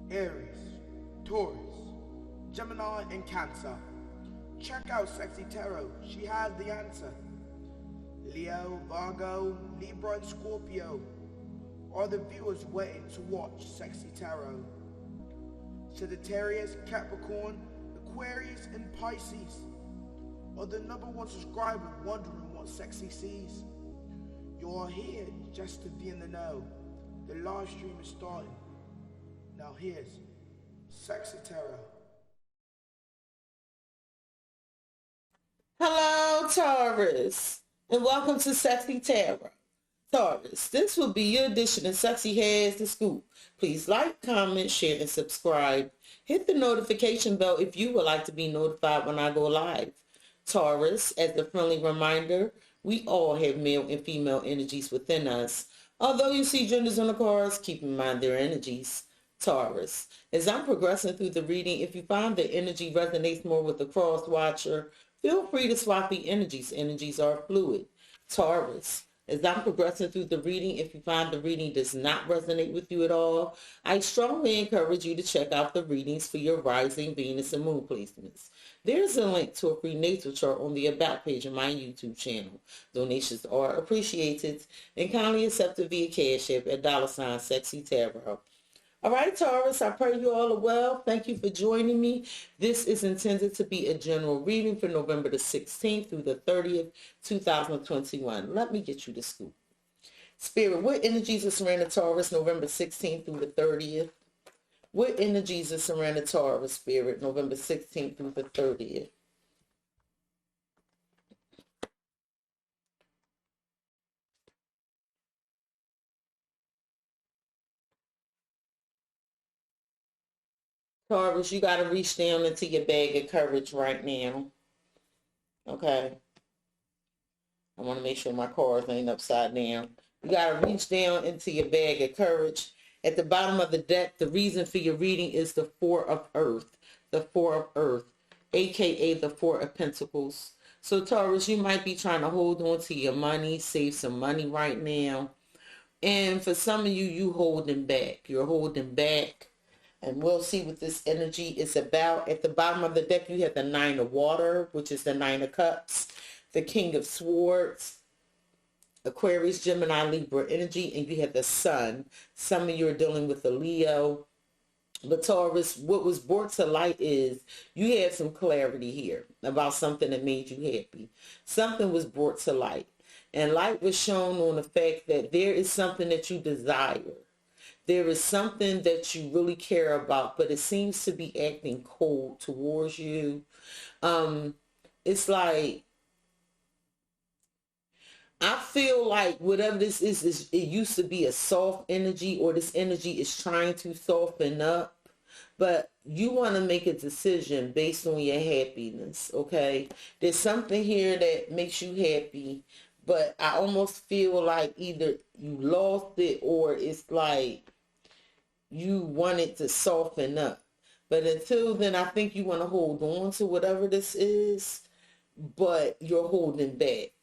Aries, Taurus, Gemini, and Cancer. Check out Cexxi Tarot. She has the answer. Leo, Virgo, Libra, and Scorpio are the viewers waiting to watch Cexxi Tarot. Sagittarius, Capricorn, Aquarius, and Pisces are the #1 subscriber wondering what Cexxi sees. You're here just to be in the know. The live stream is starting. Now here's Cexxi Tarot. Hello, Taurus, and welcome to Cexxi Tarot. Taurus, this will be your edition of Cexxi Has the Scoop. Please like, comment, share, and subscribe. Hit the notification bell if you would like to be notified when I go live. Taurus, as a friendly reminder, we all have male and female energies within us. Although you see genders on the cards, keep in mind their energies. Taurus, as I'm progressing through the reading, if you find the energy resonates more with the cross watcher, feel free to swap the energies. Energies are fluid. Taurus, as I'm progressing through the reading, if you find the reading does not resonate with you at all, I strongly encourage you to check out the readings for your rising, Venus, and Moon placements. There's a link to a free natal chart on the About page of my YouTube channel. Donations are appreciated and kindly accepted via Cash App at $Cexxi Tarot. All right, Taurus, I pray you all are well. Thank you for joining me. This is intended to be a general reading for November the 16th through the 30th, 2021. Let me get you the scoop. Spirit, what energies are surrounding Taurus November 16th through the 30th? What energies are surrounding Taurus, Spirit, November 16th through the 30th? Taurus, you got to reach down into your bag of courage right now. Okay. I want to make sure my cards ain't upside down. You got to reach down into your bag of courage. At the bottom of the deck, the reason for your reading is the Four of Earth. The Four of Earth, a.k.a. the Four of Pentacles. So, Taurus, you might be trying to hold on to your money, save some money right now. And for some of you, you holding back. You're holding back. And we'll see what this energy is about. At the bottom of the deck, you have the Nine of Water, which is the Nine of Cups, the King of Swords, Aquarius, Gemini, Libra energy, and you have the Sun. Some of you are dealing with the Leo. But Taurus, what was brought to light is you had some clarity here about something that made you happy. Something was brought to light. And light was shown on the fact that there is something that you desire. There is something that you really care about, but it seems to be acting cold towards you. It's like, I feel like whatever this is, it used to be a soft energy, or this energy is trying to soften up. But you want to make a decision based on your happiness, okay? There's something here that makes you happy, but I almost feel like either you lost it or it's like you want it to soften up. But until then, I think you want to hold on to whatever this is, but you're holding back,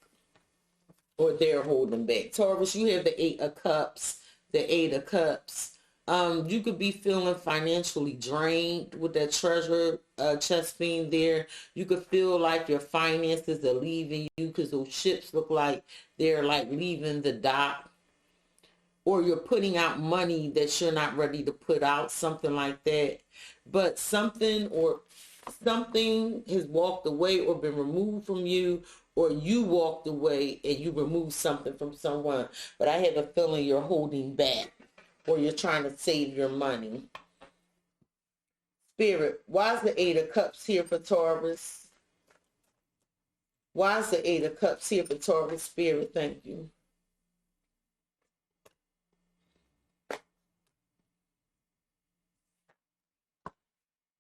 or they're holding back. Taurus, you have the Eight of Cups, the Eight of Cups. You could be feeling financially drained with that treasure chest being there. You could feel like your finances are leaving you because those ships look like they're like leaving the dock. Or you're putting out money that you're not ready to put out, something like that. But something has walked away or been removed from you, or you walked away and you removed something from someone. But I have a feeling you're holding back, or you're trying to save your money. Spirit, why is the Eight of Cups here for Taurus? Why is the Eight of Cups here for Taurus? Spirit, thank you.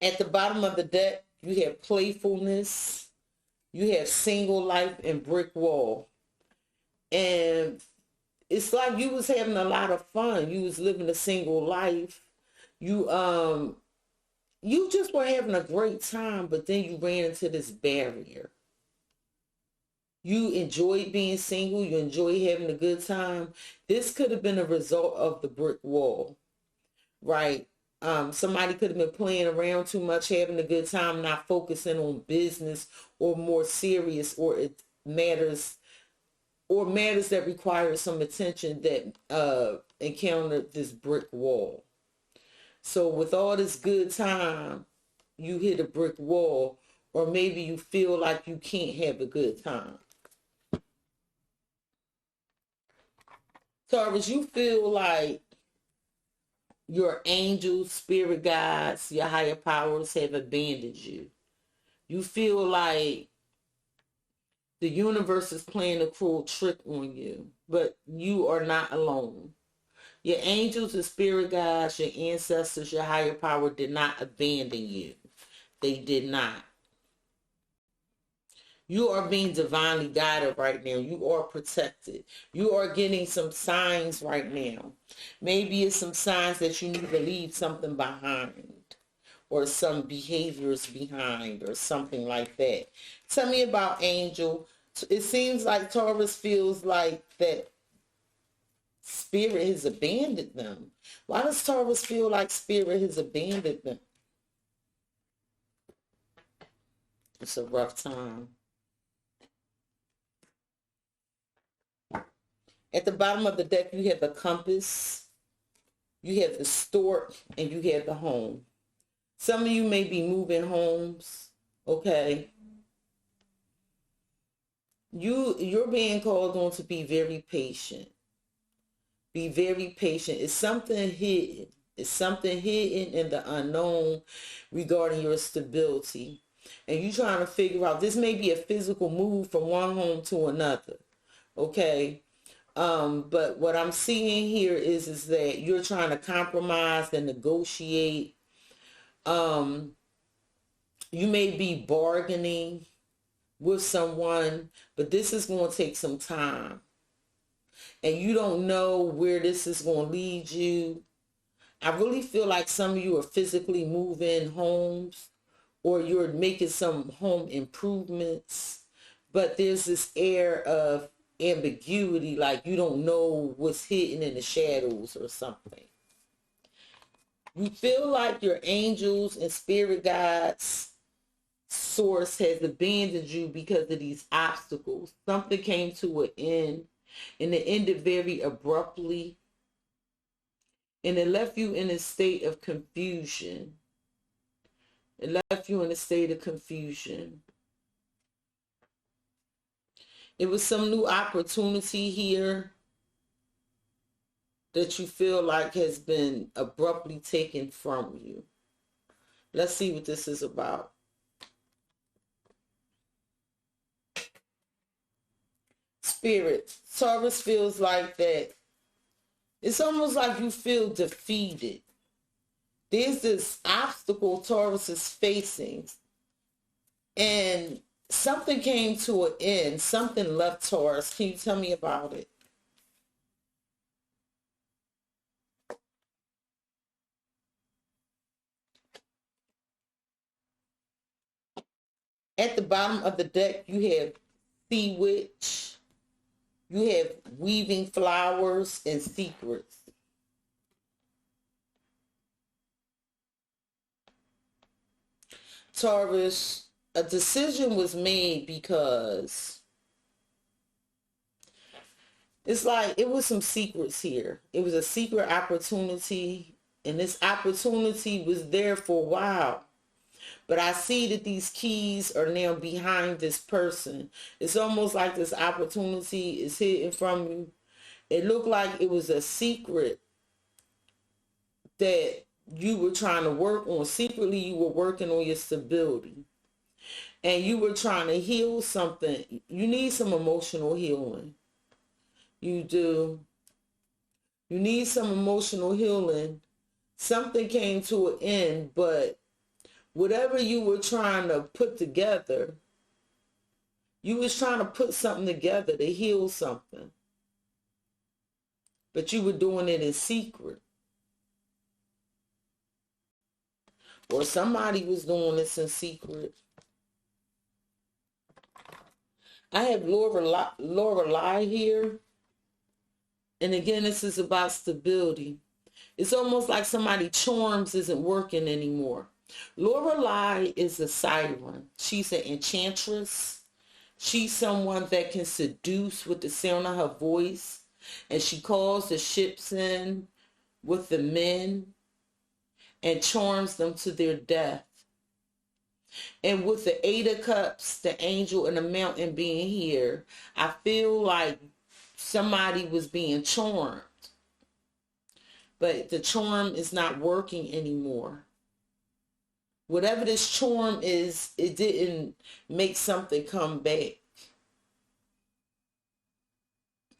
At the bottom of the deck, you have playfulness, you have single life, and brick wall. And it's like you was having a lot of fun. You was living a single life. You just were having a great time, but then you ran into this barrier. You enjoyed being single. You enjoyed having a good time. This could have been a result of the brick wall, right? Somebody could have been playing around too much, having a good time, not focusing on business or more serious or it matters that require some attention that encountered this brick wall. So with all this good time, you hit a brick wall, or maybe you feel like you can't have a good time. Taurus, you feel like your angels, spirit guides, your higher powers have abandoned you. You feel like the universe is playing a cruel trick on you, but you are not alone. Your angels and spirit guides, your ancestors, your higher power did not abandon you. They did not. You are being divinely guided right now. You are protected. You are getting some signs right now. Maybe it's some signs that you need to leave something behind, or some behaviors behind, or something like that. Tell me about angel. It seems like Taurus feels like that spirit has abandoned them. Why does Taurus feel like spirit has abandoned them? It's a rough time. At the bottom of the deck, you have the compass, you have the stork, and you have the home. Some of you may be moving homes, okay? You're being called on to be very patient. Be very patient. It's something hidden. It's something hidden in the unknown regarding your stability. And you're trying to figure out, this may be a physical move from one home to another, okay? But what I'm seeing here is that you're trying to compromise and negotiate. You may be bargaining with someone, but this is going to take some time. And you don't know where this is going to lead you. I really feel like some of you are physically moving homes, or you're making some home improvements. But there's this air of ambiguity, like you don't know what's hidden in the shadows or something. You feel like your angels and spirit guides, source has abandoned you because of these obstacles. Something came to an end, and it ended very abruptly, and it left you in a state of confusion. It left you in a state of confusion. It was some new opportunity here that you feel like has been abruptly taken from you. Let's see what this is about. Spirit, Taurus feels like that. It's almost like you feel defeated. There's this obstacle Taurus is facing, and something came to an end. Something left Taurus. Can you tell me about it? At the bottom of the deck, you have Sea Witch. You have weaving flowers and secrets. Taurus, a decision was made because it's like it was some secrets here. It was a secret opportunity, and this opportunity was there for a while. But I see that these keys are now behind this person. It's almost like this opportunity is hidden from you. It looked like it was a secret that you were trying to work on. Secretly, you were working on your stability. And you were trying to heal something. You need some emotional healing. You do. You need some emotional healing. Something came to an end, but whatever you were trying to put together, you was trying to put something together to heal something. But you were doing it in secret. Or somebody was doing this in secret. I have Lorelei here. And again, this is about stability. It's almost like somebody charms isn't working anymore. Lorelei is a siren. She's an enchantress. She's someone that can seduce with the sound of her voice. And she calls the ships in with the men and charms them to their death. And with the Eight of Cups, the angel and the mountain being here, I feel like somebody was being charmed. But the charm is not working anymore. Whatever this charm is, it didn't make something come back.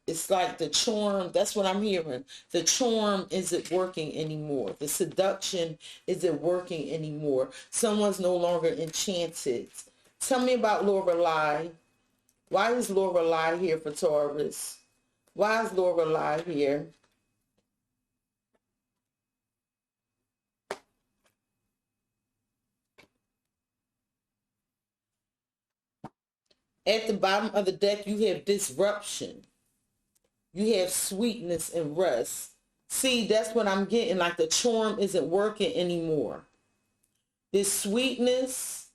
It's like the charm, that's what I'm hearing. The charm isn't working anymore. The seduction isn't working anymore. Someone's no longer enchanted. Tell me about Lorelei. Why is Lorelei here for Taurus? Why is Lorelei here? At the bottom of the deck, you have disruption. You have sweetness and rest. See, that's what I'm getting. Like the charm isn't working anymore. This sweetness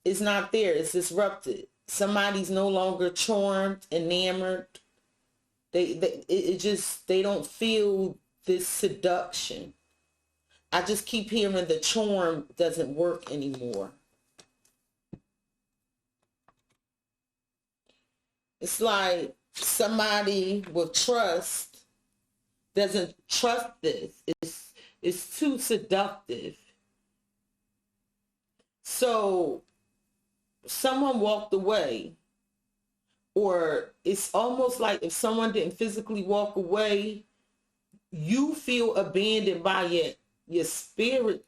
is not there. It's disrupted. Somebody's no longer charmed, enamored. They don't feel this seduction. I just keep hearing the charm doesn't work anymore. It's like somebody with trust doesn't trust this. It's too seductive. So someone walked away, or it's almost like if someone didn't physically walk away, you feel abandoned by your spiritual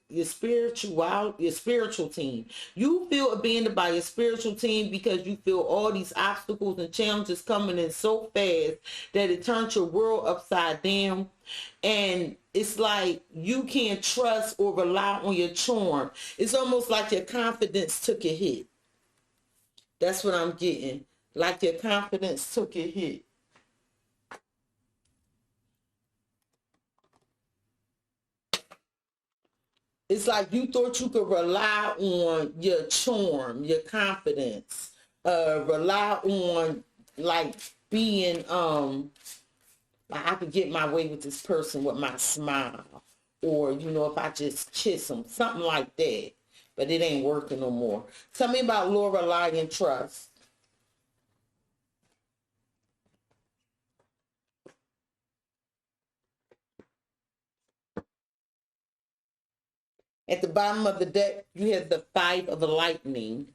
team. You feel abandoned by your spiritual team because you feel all these obstacles and challenges coming in so fast that it turns your world upside down. And it's like you can't trust or rely on your charm. It's almost like your confidence took a hit. That's what I'm getting. Like your confidence took a hit. It's like you thought you could rely on your charm, your confidence, rely on like being, like I could get my way with this person with my smile, or, you know, if I just kiss them, something like that. But it ain't working no more. Tell me about Lorelei and trust. At the bottom of the deck, you have the Five of the Lightning.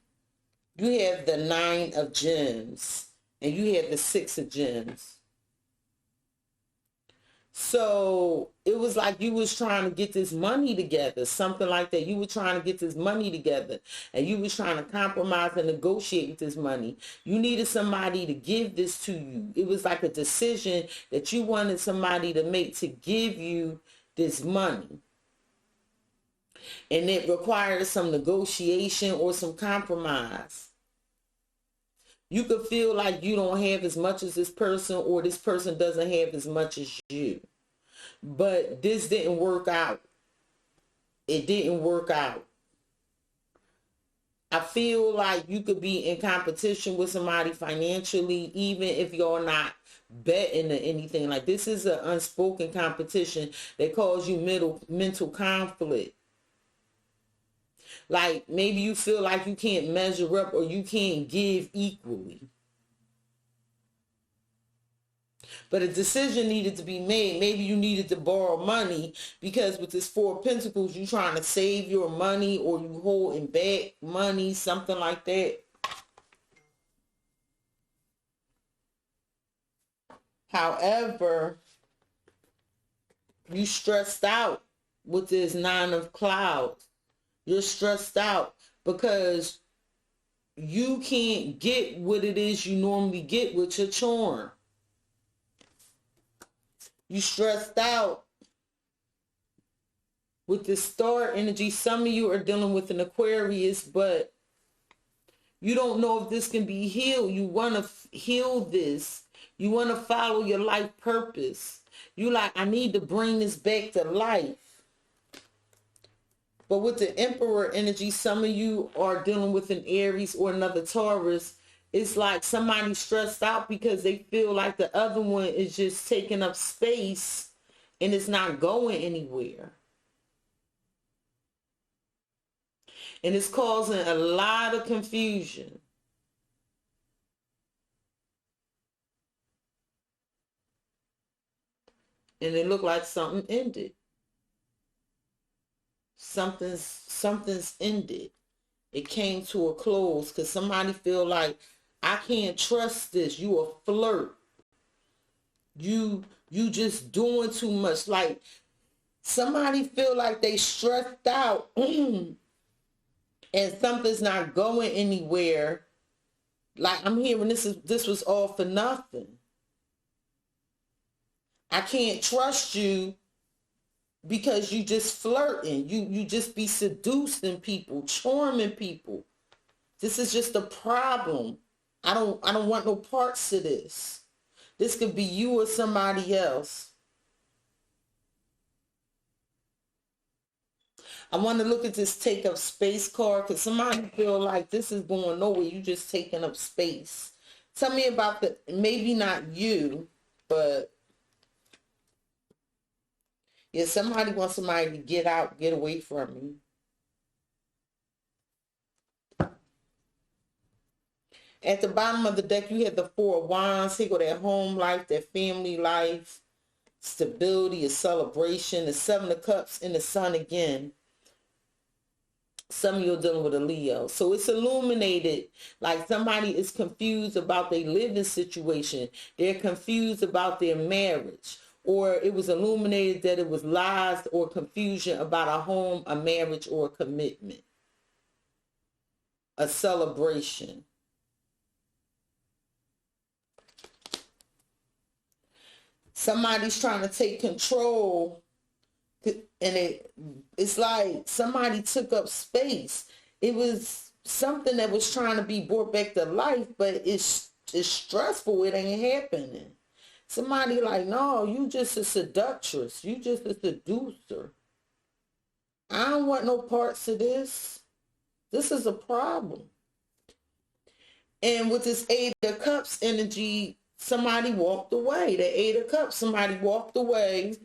You have the Nine of Gems. And you have the Six of Gems. So it was like you was trying to get this money together, something like that. You were trying to get this money together, and you was trying to compromise and negotiate with this money. You needed somebody to give this to you. It was like a decision that you wanted somebody to make to give you this money. And it required some negotiation or some compromise. You could feel like you don't have as much as this person, or this person doesn't have as much as you. But this didn't work out. It didn't work out. I feel like you could be in competition with somebody financially, even if you're not betting or anything. Like, this is an unspoken competition that causes you mental conflict. Like, maybe you feel like you can't measure up, or you can't give equally. But a decision needed to be made. Maybe you needed to borrow money, because with this Four of Pentacles, you're trying to save your money, or you holding back money, something like that. However, you stressed out with this Nine of Clouds. You're stressed out because you can't get what it is you normally get with your charm. You stressed out with the star energy. Some of you are dealing with an Aquarius, but you don't know if this can be healed. You want to heal this. You want to follow your life purpose. You like, I need to bring this back to life. But with the Emperor energy, some of you are dealing with an Aries or another Taurus. It's like somebody stressed out because they feel like the other one is just taking up space and it's not going anywhere. And it's causing a lot of confusion. And it looked like something ended. Something's ended. It came to a close because somebody feel like, I can't trust this. You a flirt. You just doing too much. Like somebody feel like they stressed out and something's not going anywhere. Like I'm hearing this was all for nothing. I can't trust you because you just flirting. You just be seducing people, charming people. This is just a problem. I don't want no parts of this. This could be you or somebody else. I want to look at this take up space card because somebody feel like this is going nowhere. You just taking up space. Tell me about maybe not you, but yeah, somebody wants somebody to get out, get away from you. At the bottom of the deck, you have the Four of Wands. Here go that home life, that family life, stability, a celebration, the Seven of Cups, and the Sun again. Some of you are dealing with a Leo. So it's illuminated, like somebody is confused about their living situation. They're confused about their marriage. Or it was illuminated that it was lies or confusion about a home, a marriage, or a commitment. A celebration. Somebody's trying to take control, and it's like somebody took up space. It was something that was trying to be brought back to life, but it's stressful. It ain't happening. Somebody like, no, you just a seductress. You just a seducer. I don't want no parts of this. This is a problem. And with this Eight of Cups energy, somebody walked away. The Eight of Cups, somebody walked away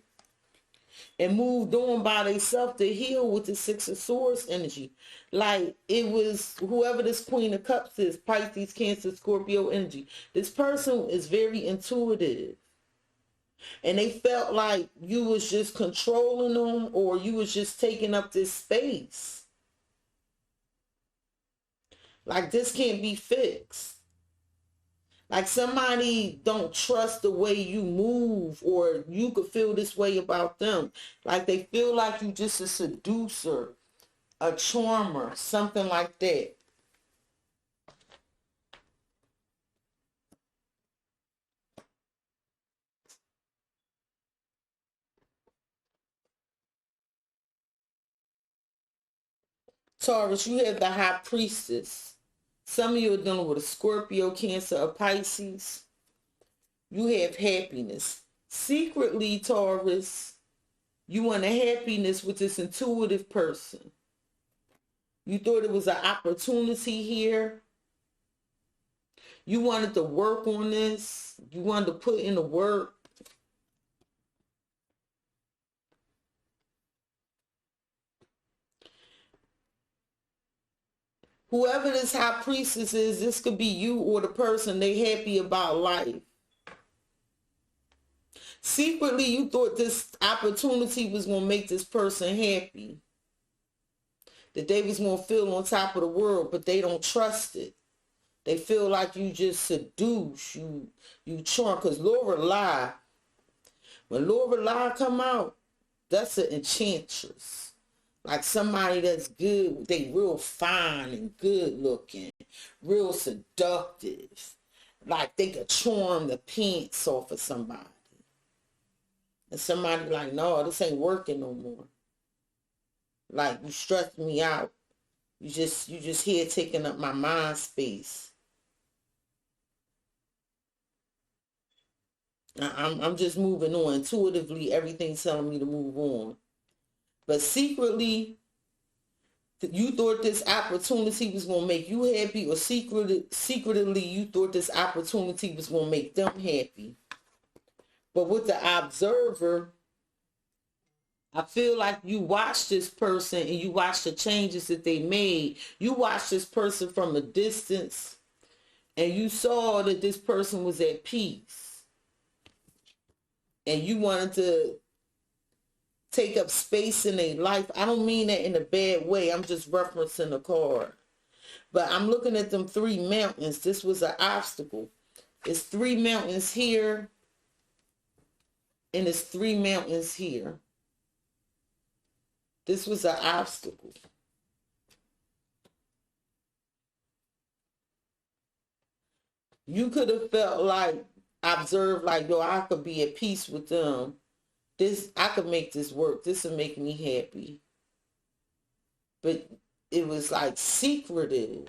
and moved on by themselves to heal with the Six of Swords energy. Like it was whoever this Queen of Cups is, Pisces, Cancer, Scorpio energy. This person is very intuitive. And they felt like you was just controlling them or you was just taking up this space. Like this can't be fixed. Like somebody don't trust the way you move, or you could feel this way about them. Like they feel like you just a seducer, a charmer, something like that. Taurus, you have the High Priestess. Some of you are dealing with a Scorpio, Cancer, or Pisces. You have happiness. Secretly, Taurus, you want a happiness with this intuitive person. You thought it was an opportunity here. You wanted to work on this. You wanted to put in the work. Whoever this High Priestess is, this could be you or the person they happy about life. Secretly, you thought this opportunity was going to make this person happy. That they was going to feel on top of the world, but they don't trust it. They feel like you just seduce, you charm. Because Lorelei, when Lorelei come out, that's an enchantress. Like somebody that's good, they real fine and good looking, real seductive. Like they could charm the pants off of somebody. And somebody like, no, this ain't working no more. Like you stressed me out. You just here taking up my mind space. I'm just moving on. Intuitively, everything's telling me to move on. But secretly, you thought this opportunity was going to make you happy, or secretly you thought this opportunity was going to make them happy. But with the observer, I feel like you watch this person and you watch the changes that they made. You watch this person from a distance and you saw that this person was at peace. And you wanted to take up space in their life. I don't mean that in a bad way. I'm just referencing a card. But I'm looking at them 3 mountains. This was an obstacle. It's 3 mountains here. And it's 3 mountains here. This was an obstacle. You could have felt like, observed like, yo, I could be at peace with them. I could make this work. This will make me happy. But it was like secretive.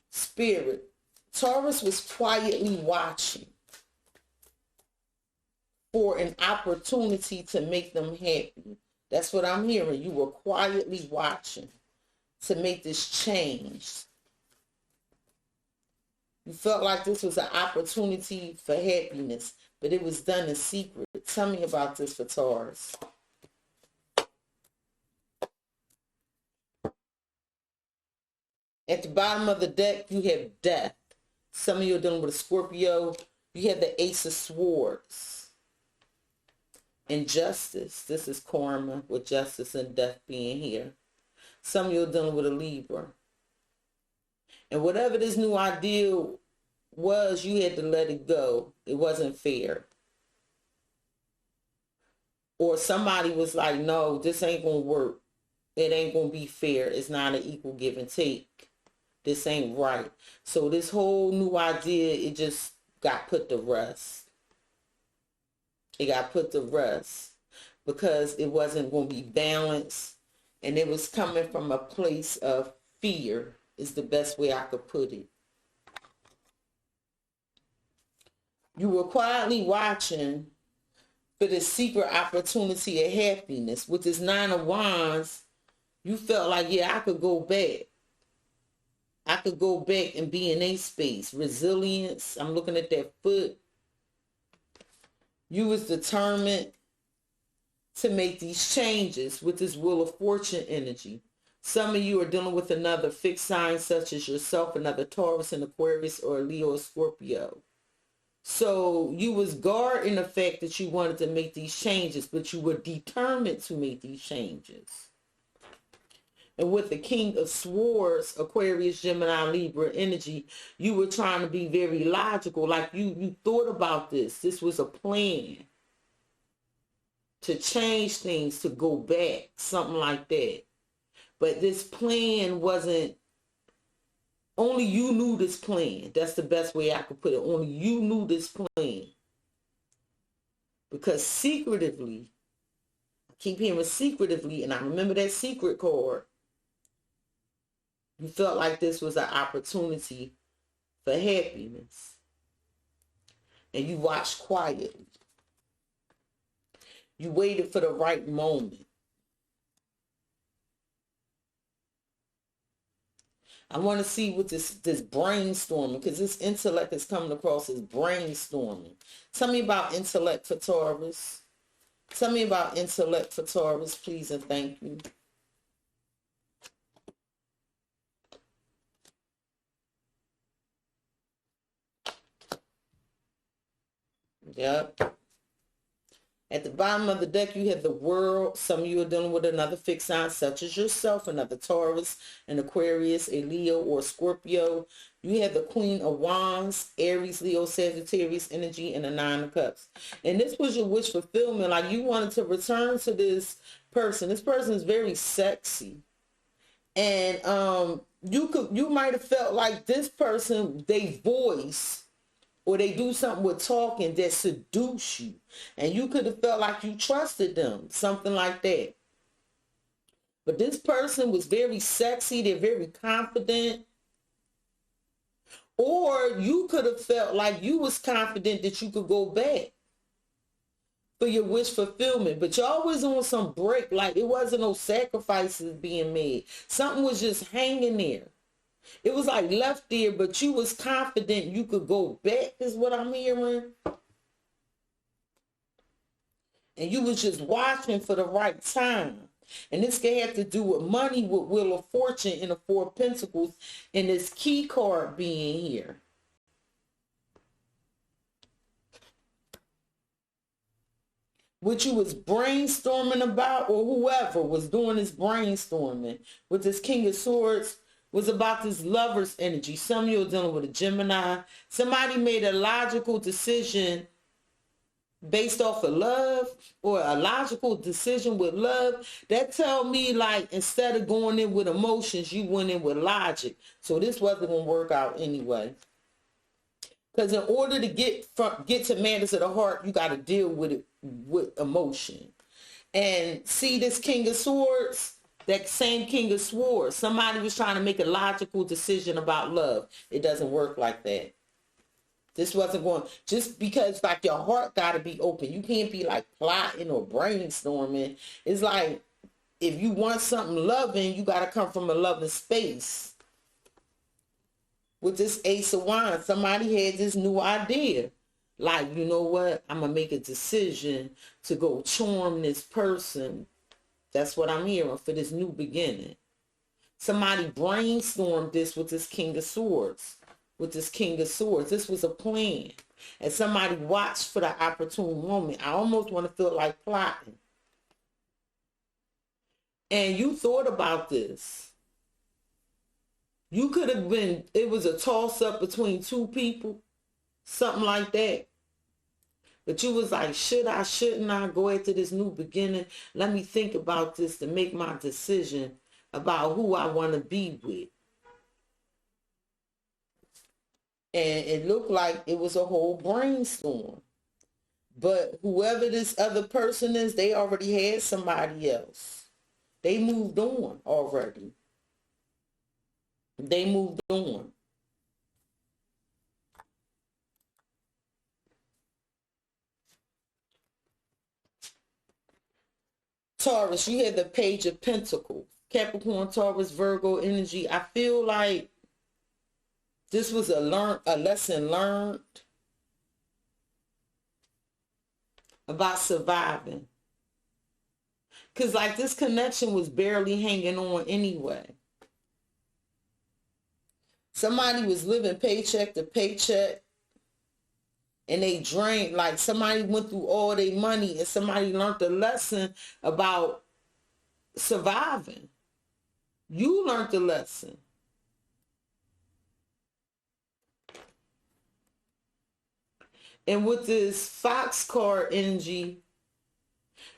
Spirit. Taurus was quietly watching for an opportunity to make them happy. That's what I'm hearing. You were quietly watching to make this change. You felt like this was an opportunity for happiness, but it was done in secret. Tell me about this for Taurus. At the bottom of the deck, you have death. Some of you are dealing with a Scorpio. You have the Ace of Swords. Injustice. This is karma with justice and death being here. Some of you are dealing with a Libra. And whatever this new ideal was, you had to let it go. It wasn't fair. Or somebody was like, no, this ain't going to work. It ain't going to be fair. It's not an equal give and take. This ain't right. So this whole new idea, it just got put to rest. It got put to rest because it wasn't going to be balanced. And it was coming from a place of fear, is the best way I could put it. You were quietly watching for this secret opportunity of happiness. With this 9 of Wands, you felt like, yeah, I could go back. I could go back and be in a space. Resilience. I'm looking at that foot. You was determined to make these changes with this Wheel of Fortune energy. Some of you are dealing with another fixed sign such as yourself, another Taurus, an Aquarius, or a Leo, or Scorpio. So you was guarding the fact that you wanted to make these changes, but you were determined to make these changes. And with the King of Swords, Aquarius, Gemini, Libra energy, you were trying to be very logical. Like you thought about this. This was a plan to change things, to go back, something like that. But this plan wasn't, only you knew this plan. That's the best way I could put it. Only you knew this plan. Because secretively, I keep hearing secretively, and I remember that secret card. You felt like this was an opportunity for happiness. And you watched quietly. You waited for the right moment. I want to see what this brainstorming, because this intellect is coming across as brainstorming. Tell me about intellect for Taurus. Tell me about intellect for Taurus, please and thank you. Yep. At the bottom of the deck, you have the World. Some of you are dealing with another fixed sign, such as yourself, another Taurus, an Aquarius, a Leo, or Scorpio. You have the Queen of Wands, Aries, Leo, Sagittarius energy, and the 9 of Cups. And this was your wish fulfillment. Like you wanted to return to this person. This person is very sexy. And you might have felt like this person, they voice, or they do something with talking that seduce you. And you could have felt like you trusted them. Something like that. But this person was very sexy. They're very confident. Or you could have felt like you was confident that you could go back for your wish fulfillment. But y'all was on some break. Like it wasn't no sacrifices being made. Something was just hanging there. It was like left there, but you was confident you could go back is what I'm hearing. And you was just watching for the right time. And this can have to do with money, with Wheel of Fortune and the Four of Pentacles, and this key card being here. What you was brainstorming about, or whoever was doing this brainstorming with this King of Swords, was about this lover's energy. Some of you are dealing with a Gemini. Somebody made a logical decision based off of love, or a logical decision with love. That tell me, like, instead of going in with emotions, you went in with logic. So this wasn't going to work out anyway. Because in order to get to matters of the heart, you got to deal with it with emotion. And see this King of Swords, that same King of Swords, somebody was trying to make a logical decision about love. It doesn't work like that. This wasn't going, just because like your heart got to be open. You can't be like plotting or brainstorming. It's like, if you want something loving, you got to come from a loving space. With this Ace of Wands, somebody had this new idea. Like, you know what? I'm going to make a decision to go charm this person. That's what I'm hearing for this new beginning. Somebody brainstormed this with this King of Swords. With this King of Swords. This was a plan. And somebody watched for the opportune moment. I almost want to feel like plotting. And you thought about this. You could have been, it was a toss-up between two people. Something like that. But you was like, shouldn't I go after this new beginning? Let me think about this to make my decision about who I want to be with. And it looked like it was a whole brainstorm. But whoever this other person is, they already had somebody else. They moved on already. They moved on. Taurus, you had the Page of Pentacles. Capricorn, Taurus, Virgo energy. I feel like this was a lesson learned about surviving. Because like this connection was barely hanging on anyway. Somebody was living paycheck to paycheck. And they drained, like somebody went through all their money and somebody learned a lesson about surviving. You learned the lesson. And with this Fox card energy,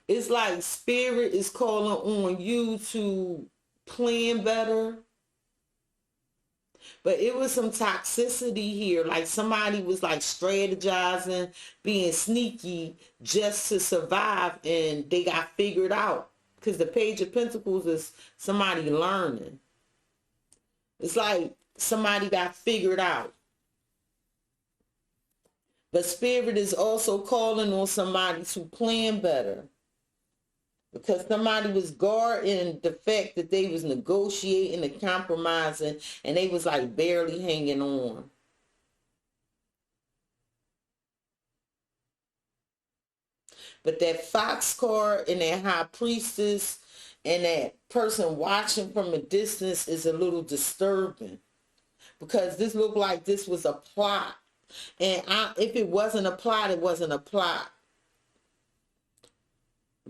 it's like spirit is calling on you to plan better. But it was some toxicity here. Like somebody was like strategizing, being sneaky just to survive, and they got figured out. Because the Page of Pentacles is somebody learning. It's like somebody got figured out. But spirit is also calling on somebody to plan better. Because somebody was guarding the fact that they was negotiating and compromising, and they was like barely hanging on. But that Fox card and that High Priestess and that person watching from a distance is a little disturbing. Because this looked like this was a plot. And if it wasn't a plot, it wasn't a plot.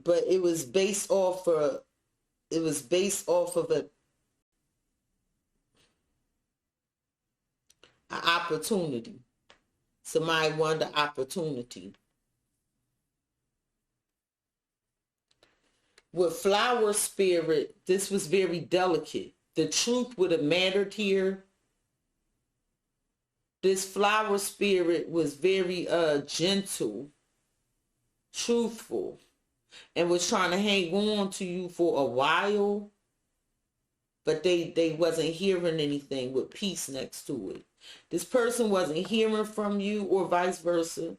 But it was based off of an opportunity. Somebody wanted the opportunity. With Flower Spirit, this was very delicate. The truth would have mattered here. This Flower Spirit was very gentle, truthful, and was trying to hang on to you for a while. but they wasn't hearing anything with peace next to it. This person wasn't hearing from you, or vice versa.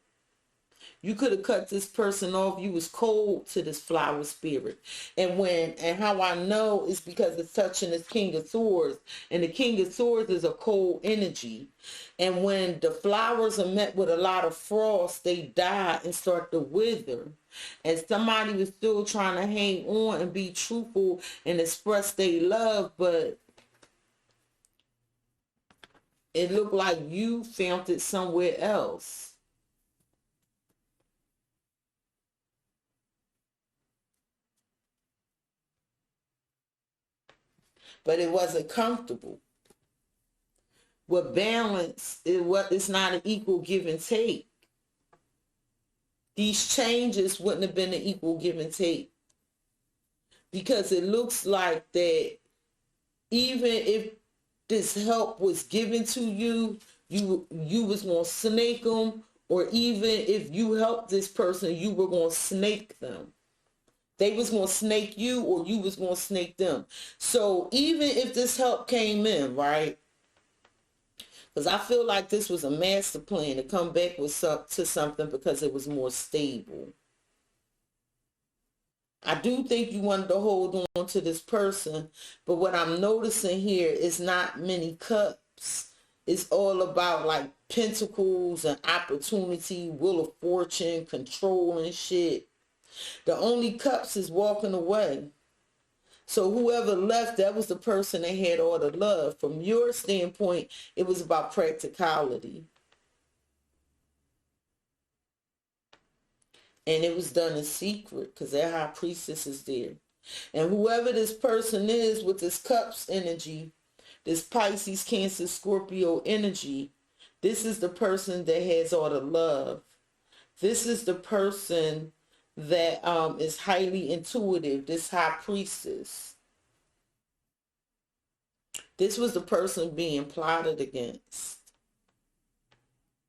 You could have cut this person off. You was cold to this flower spirit. And how I know is because it's touching this King of Swords. And the King of Swords is a cold energy. And when the flowers are met with a lot of frost, they die and start to wither. And somebody was still trying to hang on and be truthful and express their love, but it looked like you found it somewhere else. But it wasn't comfortable. With balance, it's not an equal give and take. These changes wouldn't have been an equal give and take. Because it looks like that even if this help was given to you, you was going to snake them. Or even if you helped this person, you were going to snake them. They was going to snake you, or you was going to snake them. So even if this help came in, right? Because I feel like this was a master plan to come back with to something because it was more stable. I do think you wanted to hold on to this person, but what I'm noticing here is not many cups. It's all about like pentacles and opportunity, wheel of fortune, control and shit. The only cups is walking away. So whoever left, that was the person that had all the love. From your standpoint, it was about practicality. And it was done in secret because that high priestess is there. And whoever this person is with this cups energy, this Pisces, Cancer, Scorpio energy, this is the person that has all the love. This is the person that is highly intuitive, this high priestess. This was the person being plotted against.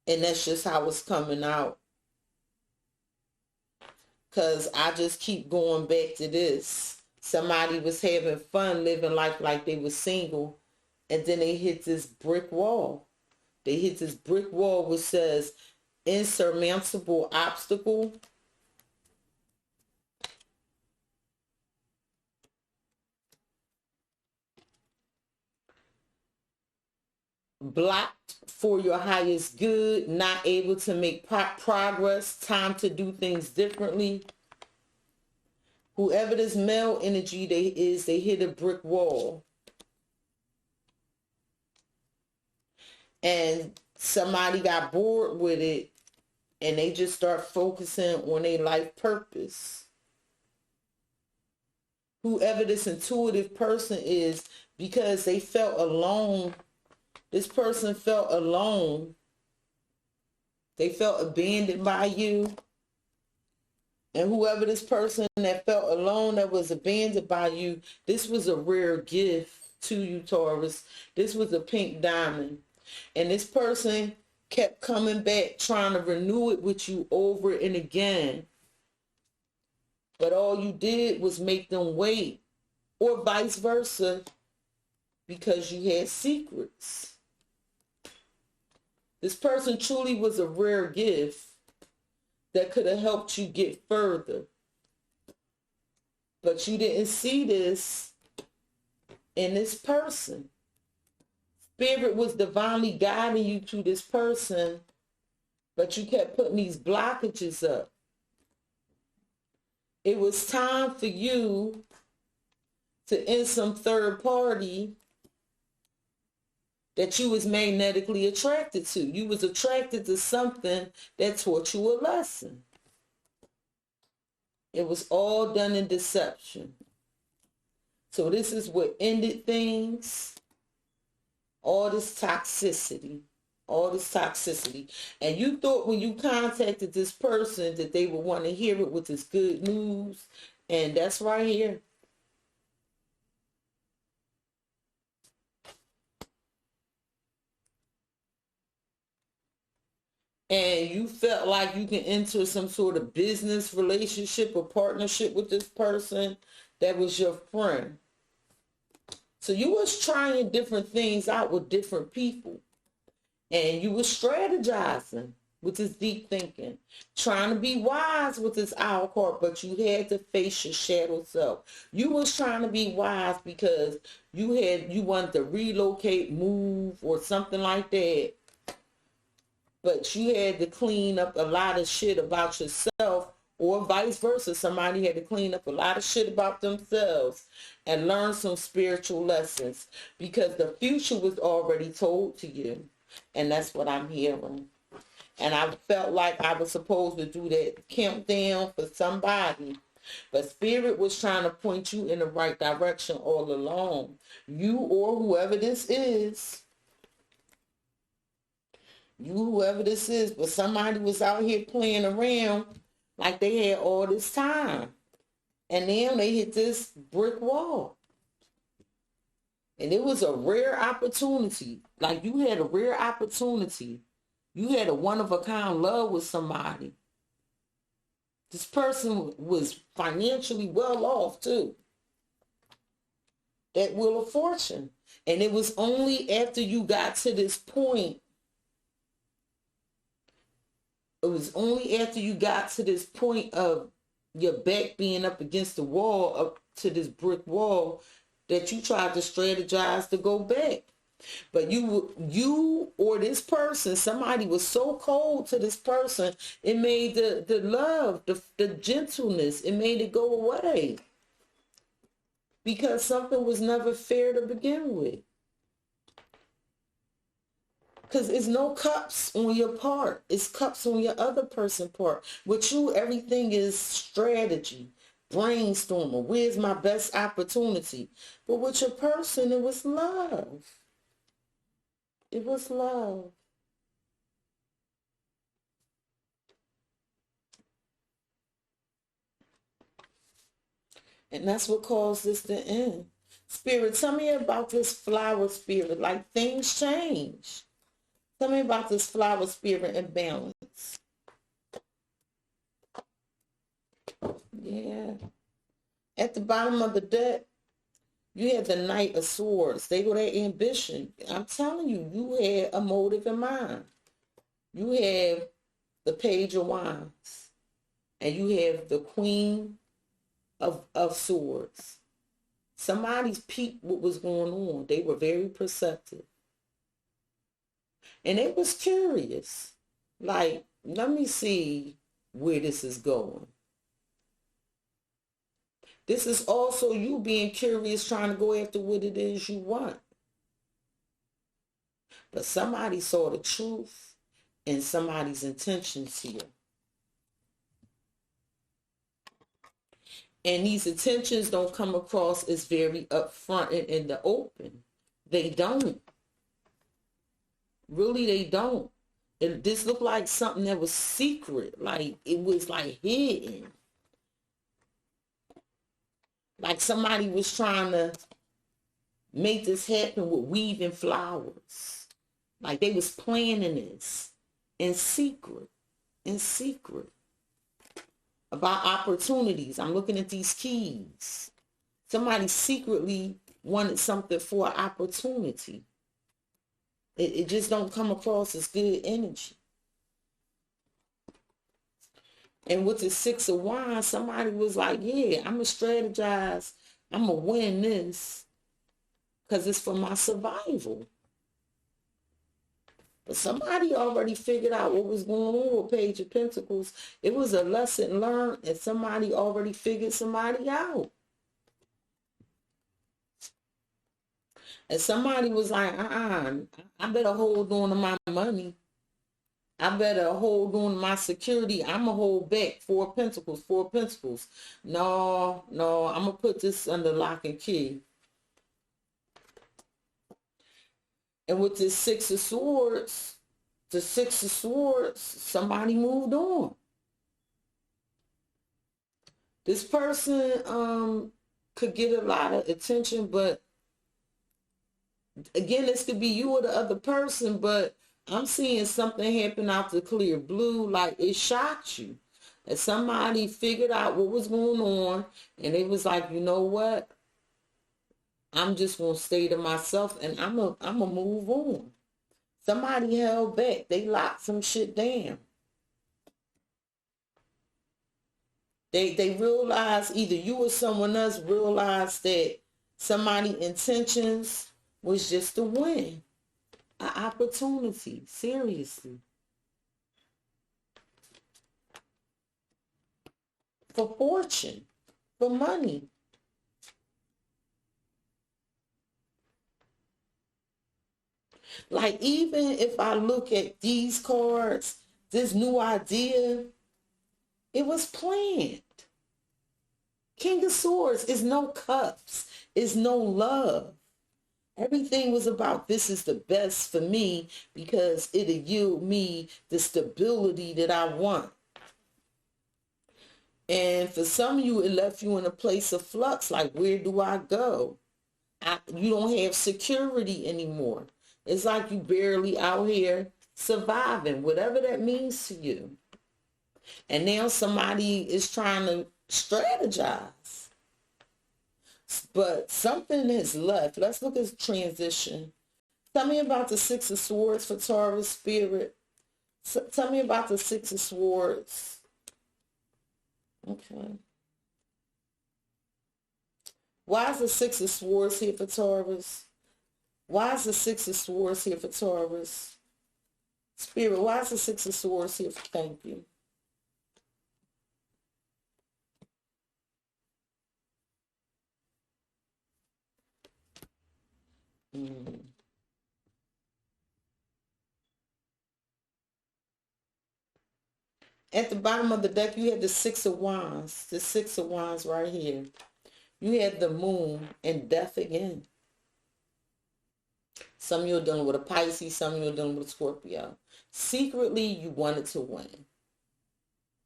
And that's just how it's coming out. Because I just keep going back to this. Somebody was having fun living life like they were single, and then they hit this brick wall. They hit this brick wall which says insurmountable obstacle. Blocked for your highest good, not able to make progress, time to do things differently. Whoever this male energy they hit a brick wall. And somebody got bored with it and they just start focusing on their life purpose. Whoever this intuitive person is, because they felt alone. This person felt alone. They felt abandoned by you. And whoever this person that felt alone, that was abandoned by you, this was a rare gift to you, Taurus. This was a pink diamond. And this person kept coming back, trying to renew it with you over and again. But all you did was make them wait. Or vice versa, because you had secrets. This person truly was a rare gift that could have helped you get further. But you didn't see this in this person. Spirit was divinely guiding you to this person, but you kept putting these blockages up. It was time for you to end some third party that you was magnetically attracted to. You was attracted to something that taught you a lesson. It was all done in deception. So this is what ended things. All this toxicity. All this toxicity. And you thought when you contacted this person that they would want to hear it with this good news. And that's right here. And you felt like you can enter some sort of business relationship or partnership with this person that was your friend. So you was trying different things out with different people. And you was strategizing with this deep thinking, trying to be wise with this owl card, but you had to face your shadow self. You was trying to be wise because you wanted to relocate, move, or something like that. But you had to clean up a lot of shit about yourself, or vice versa. Somebody had to clean up a lot of shit about themselves and learn some spiritual lessons, because the future was already told to you. And that's what I'm hearing. And I felt like I was supposed to do that countdown for somebody. But Spirit was trying to point you in the right direction all along. You or whoever this is. You, whoever this is. But somebody was out here playing around like they had all this time. And then they hit this brick wall. And it was a rare opportunity. Like you had a rare opportunity. You had a one-of-a-kind love with somebody. This person was financially well off too. That Wheel of Fortune. And it was only after you got to this point. It was only after you got to this point of your back being up against the wall, up to this brick wall, that you tried to strategize to go back. But you or this person, somebody was so cold to this person, it made the love, the gentleness, it made it go away. Because something was never fair to begin with. Because it's no cups on your part. It's cups on your other person's part. With you, everything is strategy, brainstorming. Where's my best opportunity? But with your person, it was love. It was love. And that's what caused this to end. Spirit, tell me about this flower spirit. Like things change. Tell me about this flower spirit and balance. Yeah. At the bottom of the deck, you had the Knight of Swords. They were their ambition. I'm telling you, you had a motive in mind. You have the Page of Wands. And you have the Queen of Swords. Somebody's peeped what was going on. They were very perceptive. And they was curious. Like, let me see where this is going. This is also you being curious, trying to go after what it is you want. But somebody saw the truth in somebody's intentions here. And these intentions don't come across as very upfront and in the open. They don't. Really, they don't. This looked like something that was secret. Like, it was like hidden. Like somebody was trying to make this happen with weaving flowers. Like they was planning this in secret. In secret. About opportunities. I'm looking at these keys. Somebody secretly wanted something for an opportunity. It just don't come across as good energy. And with the Six of Wands, somebody was like, yeah, I'm going to strategize. I'm going to win this because it's for my survival. But somebody already figured out what was going on with Page of Pentacles. It was a lesson learned, and somebody already figured somebody out. And somebody was like, I better hold on to my money. I better hold on to my security. I'm going to hold back. Four of Pentacles. No, I'm going to put this under lock and key. And with this Six of Swords, somebody moved on. This person could get a lot of attention, but again, this could be you or the other person, but I'm seeing something happen out the clear blue, like it shocked you. And somebody figured out what was going on, and it was like, you know what? I'm just going to stay to myself and I'm a move on. Somebody held back. They locked some shit down. They realized, either you or someone else realized that somebody's intentions was just to win. An opportunity. Seriously. For fortune. For money. Like, even if I look at these cards, this new idea, it was planned. King of Swords is no cups, is no love. Everything was about, this is the best for me because it'll yield me the stability that I want. And for some of you, it left you in a place of flux, like, where do I go? You don't have security anymore. It's like you barely out here surviving, whatever that means to you. And now somebody is trying to strategize. But something has left. Let's look at transition. Tell me about the Six of Swords for Taurus spirit. Tell me about the Six of Swords. Okay. Why is the Six of Swords here for Taurus? Why is the Six of Swords here for Taurus? Spirit, why is the Six of Swords here for, thank you. At the bottom of the deck, you had the Six of Wands. The Six of Wands right here. You had the Moon and death again. Some of you are dealing with a Pisces. Some of you are dealing with a Scorpio. Secretly, you wanted to win.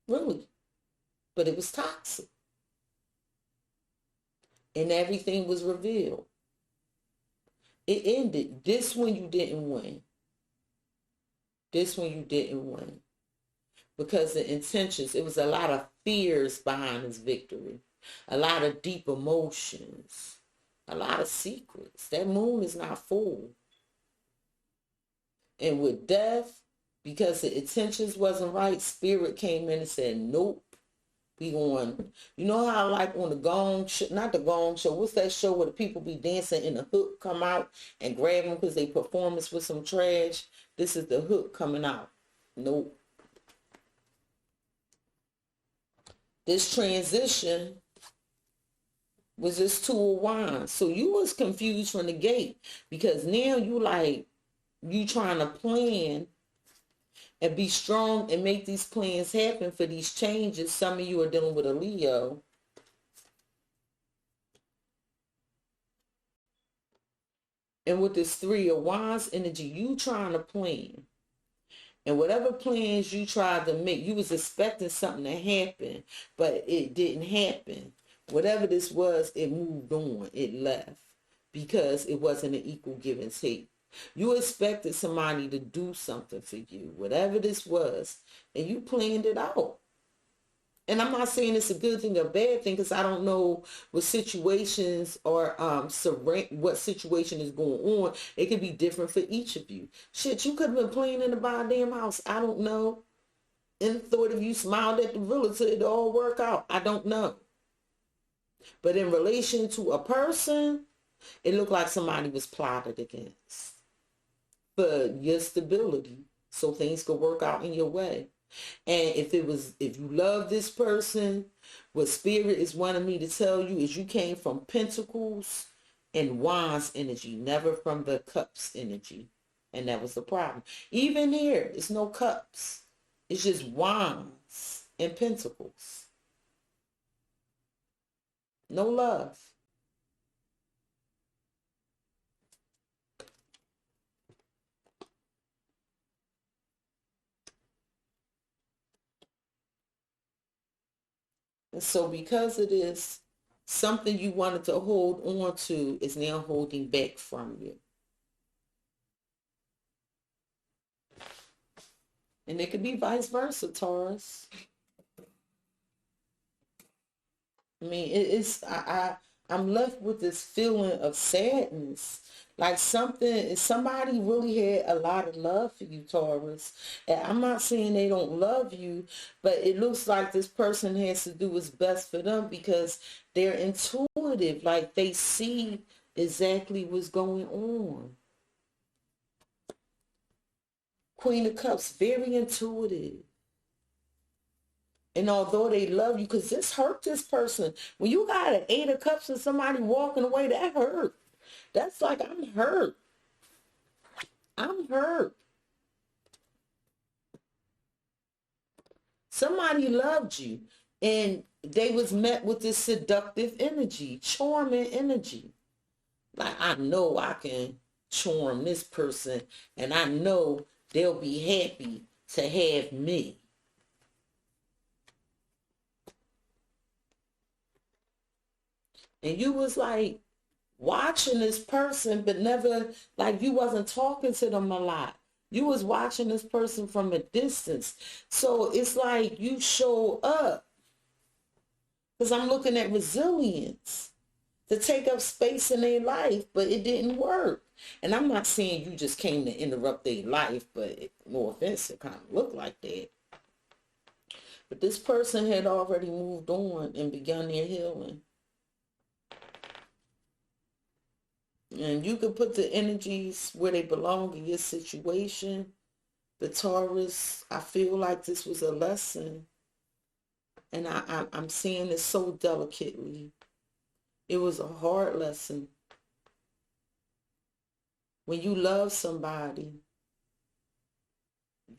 Really. But it was toxic. And everything was revealed. It ended. This one you didn't win. This one you didn't win. Because the intentions, it was a lot of fears behind his victory. A lot of deep emotions. A lot of secrets. That moon is not full. And with death, because the intentions wasn't right, spirit came in and said, nope. We going, you know how like on the Gong show, not the Gong show, what's that show where the people be dancing and the hook come out and grab them because they performance with some trash? This is the hook coming out. Nope. This transition was this Two of Wands. So you was confused from the gate because now you like, you trying to plan and be strong and make these plans happen for these changes. Some of you are dealing with a Leo. And with this Three of Wands energy, you trying to plan. And whatever plans you tried to make, you was expecting something to happen, but it didn't happen. Whatever this was, it moved on. It left because it wasn't an equal give and take. You expected somebody to do something for you, whatever this was, and you planned it out. And I'm not saying it's a good thing or bad thing because I don't know what situations or what situation is going on. It could be different for each of you. Shit, you could have been playing in the damn house. I don't know. And thought if you smiled at the realtor, it'd all work out. I don't know. But in relation to a person, it looked like somebody was plotted against for your stability so things could work out in your way. And if you love this person, what spirit is wanting me to tell you is you came from Pentacles and Wands energy, never from the Cups energy. And that was the problem. Even here, it's no Cups. It's just Wands and Pentacles. No love. And so because it is something you wanted to hold on to is now holding back from you. And it could be vice versa, Taurus. I mean, I'm left with this feeling of sadness. Like somebody really had a lot of love for you, Taurus. And I'm not saying they don't love you, but it looks like this person has to do what's best for them because they're intuitive. Like they see exactly what's going on. Queen of Cups, very intuitive. And although they love you, because this hurt this person. When you got an 8 of Cups and somebody walking away, that hurt. That's like, I'm hurt. I'm hurt. Somebody loved you. And they was met with this seductive energy, charming energy. Like, I know I can charm this person. And I know they'll be happy to have me. And you was like watching this person, but never, like you wasn't talking to them a lot. You was watching this person from a distance. So it's like you show up. Because I'm looking at resilience to take up space in their life, but it didn't work. And I'm not saying you just came to interrupt their life, but no offense, it kind of looked like that. But this person had already moved on and begun their healing. And you can put the energies where they belong in your situation. The Taurus, I feel like this was a lesson. And I'm seeing it so delicately. It was a hard lesson. When you love somebody,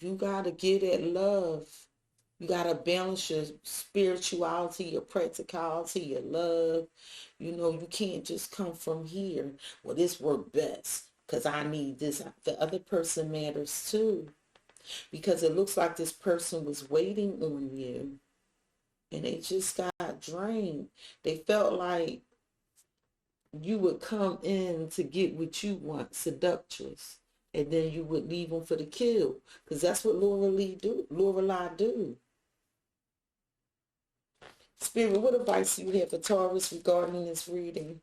you got to give that love. You got to balance your spirituality, your practicality, your love. You know, you can't just come from here. Well, this worked best because I need this. The other person matters too. Because it looks like this person was waiting on you. And they just got drained. They felt like you would come in to get what you want, seductress. And then you would leave them for the kill. Because that's what Lorelei do. Spirit, what advice do you have for Taurus regarding this reading?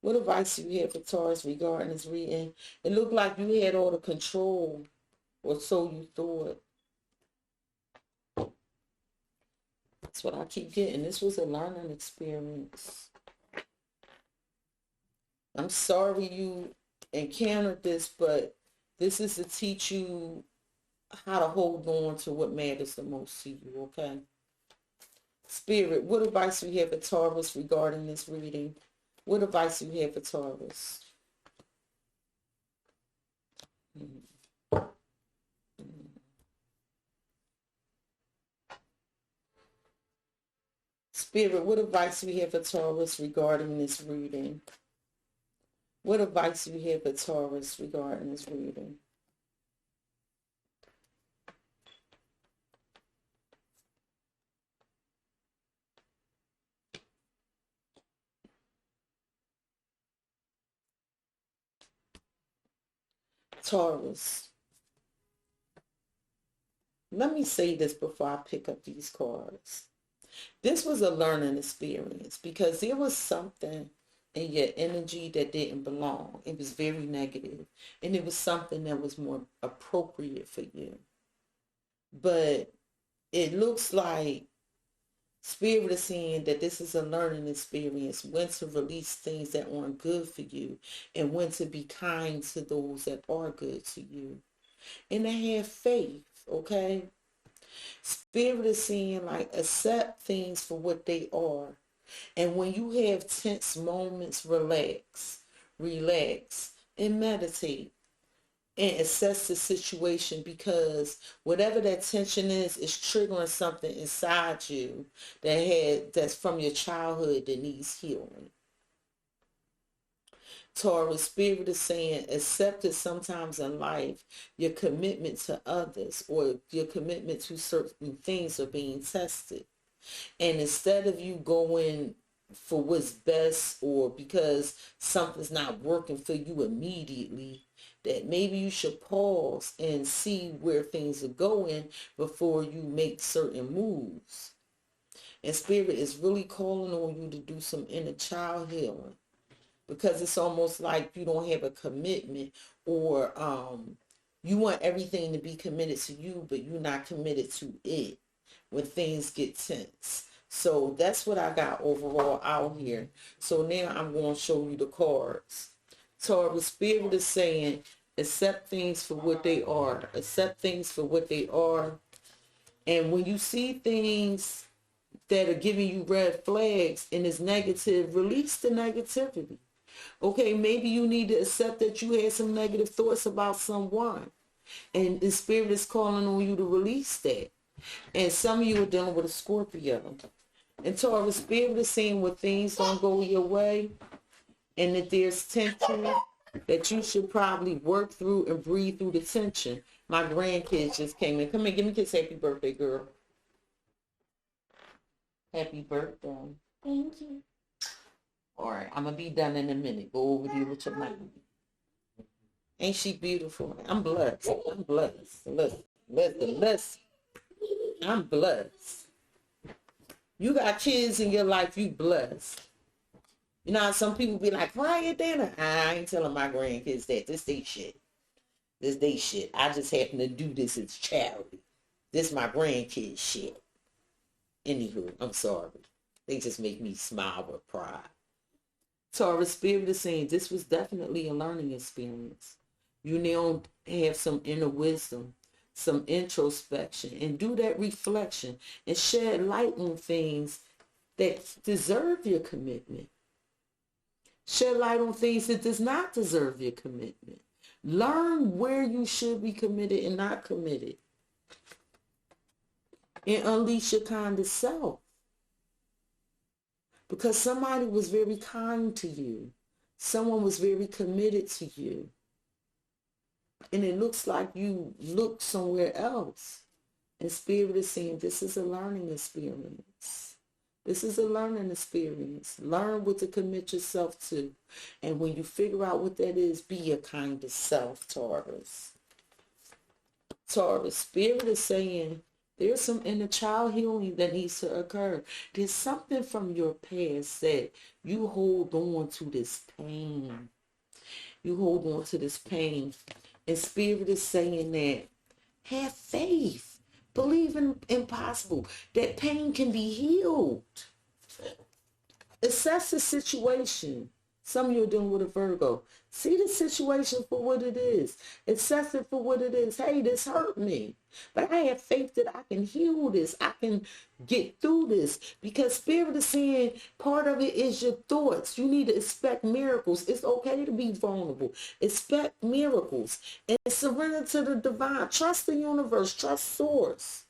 What advice do you have for Taurus regarding this reading? It looked like you had all the control, or so you thought. That's what I keep getting. This was a learning experience. I'm sorry you encountered this, but this is to teach you how to hold on to what matters the most to you, okay? Spirit, what advice do you have for Taurus regarding this reading? What advice do you have for Taurus? Spirit, what advice do you have for Taurus regarding this reading? What advice do you have for Taurus regarding this reading? Taurus. Let me say this before I pick up these cards. This was a learning experience because there was something in your energy that didn't belong. It was very negative, and it was something that was more appropriate for you. But it looks like Spirit is saying that this is a learning experience, when to release things that aren't good for you and when to be kind to those that are good to you. And to have faith, okay? Spirit is saying, like, accept things for what they are. And when you have tense moments, relax, and meditate. And assess the situation, because whatever that tension is triggering something inside you that's from your childhood that needs healing. Taurus, Spirit is saying, accept that sometimes in life your commitment to others or your commitment to certain things are being tested. And instead of you going for what's best, or because something's not working for you immediately, that maybe you should pause and see where things are going before you make certain moves. And Spirit is really calling on you to do some inner child healing, because it's almost like you don't have a commitment, or you want everything to be committed to you, but you're not committed to it when things get tense. So that's what I got overall out here. So now I'm going to show you the cards. Taurus, Spirit is saying, accept things for what they are. Accept things for what they are. And when you see things that are giving you red flags and is negative, release the negativity. Okay, maybe you need to accept that you had some negative thoughts about someone, and the Spirit is calling on you to release that. And some of you are dealing with a Scorpio. And Taurus, Spirit is saying when things don't go your way and that there's tension, that you should probably work through and breathe through the tension. My grandkids just came in. Come here, give me a kiss. Happy birthday, girl. Happy birthday. Thank you. All right, I'm going to be done in a minute. Go over there with your mic. Ain't she beautiful? I'm blessed. I'm blessed. Listen. I'm blessed. You got kids in your life, you blessed. You know how some people be like, quiet dinner. I ain't telling my grandkids that. This they shit. This they shit. I just happen to do this as charity. This my grandkids shit. Anywho, I'm sorry. They just make me smile with pride. Taurus, Spirit is saying this was definitely a learning experience. You now have some inner wisdom, some introspection, and do that reflection and shed light on things that deserve your commitment. Shed light on things that does not deserve your commitment. Learn where you should be committed and not committed. And unleash your kind of self. Because somebody was very kind to you. Someone was very committed to you. And it looks like you look somewhere else. And Spirit is saying this is a learning experience. This is a learning experience. Learn what to commit yourself to. And when you figure out what that is, be your kind of self, Taurus. Taurus, Spirit is saying there's some inner child healing that needs to occur. There's something from your past that you hold on to this pain. You hold on to this pain. And Spirit is saying that have faith. Believe in impossible. That pain can be healed. Assess the situation. Some of you are dealing with a Virgo. See the situation for what it is. Assess it for what it is. Hey, this hurt me. But I have faith that I can heal this. I can get through this. Because Spirit is saying part of it is your thoughts. You need to expect miracles. It's okay to be vulnerable. Expect miracles. And surrender to the divine. Trust the universe. Trust source.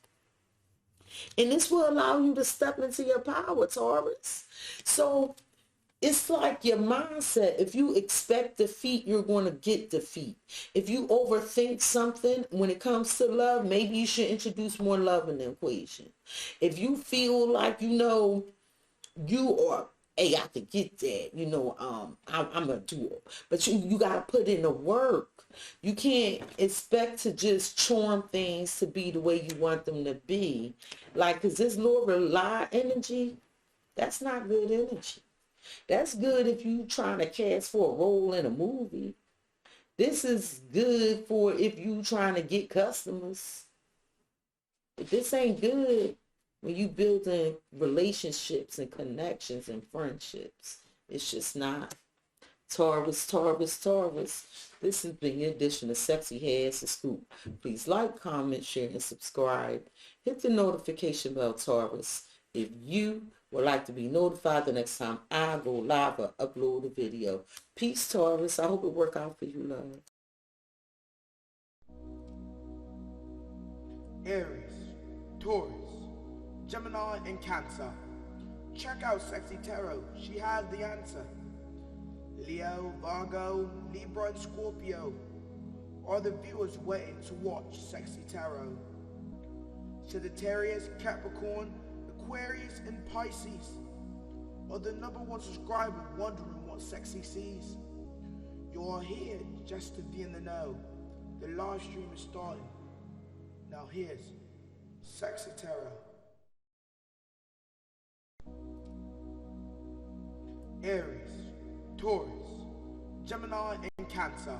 And this will allow you to step into your power, Taurus. So it's like your mindset. If you expect defeat, you're going to get defeat. If you overthink something when it comes to love, maybe you should introduce more love in the equation. If you feel like, you are, hey, I could get that, I'm going to do it. But you got to put in the work. You can't expect to just charm things to be the way you want them to be. Like, because this Laura lie energy, that's not good energy. That's good if you trying to cast for a role in a movie. This is good for if you trying to get customers. But this ain't good when you building relationships and connections and friendships. It's just not. Taurus. This has been your edition of Cexxi Has the Scoop. Please like, comment, share, and subscribe. Hit the notification bell, Taurus, if you would like to be notified the next time I go live or upload a video. Peace, Taurus. I hope it work out for you, love. Aries, Taurus, Gemini, and Cancer. Check out Cexxi Tarot. She has the answer. Leo, Virgo, Libra, and Scorpio are the viewers waiting to watch Cexxi Tarot. Sagittarius, Capricorn, Aquarius, and Pisces are the #1 subscriber wondering what Cexxi sees. You're here just to be in the know. The live stream is starting. Now here's Cexxi Tarot. Aries, Taurus, Gemini, and Cancer.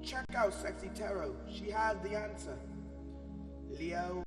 Check out Cexxi Tarot. She has the answer. Leo,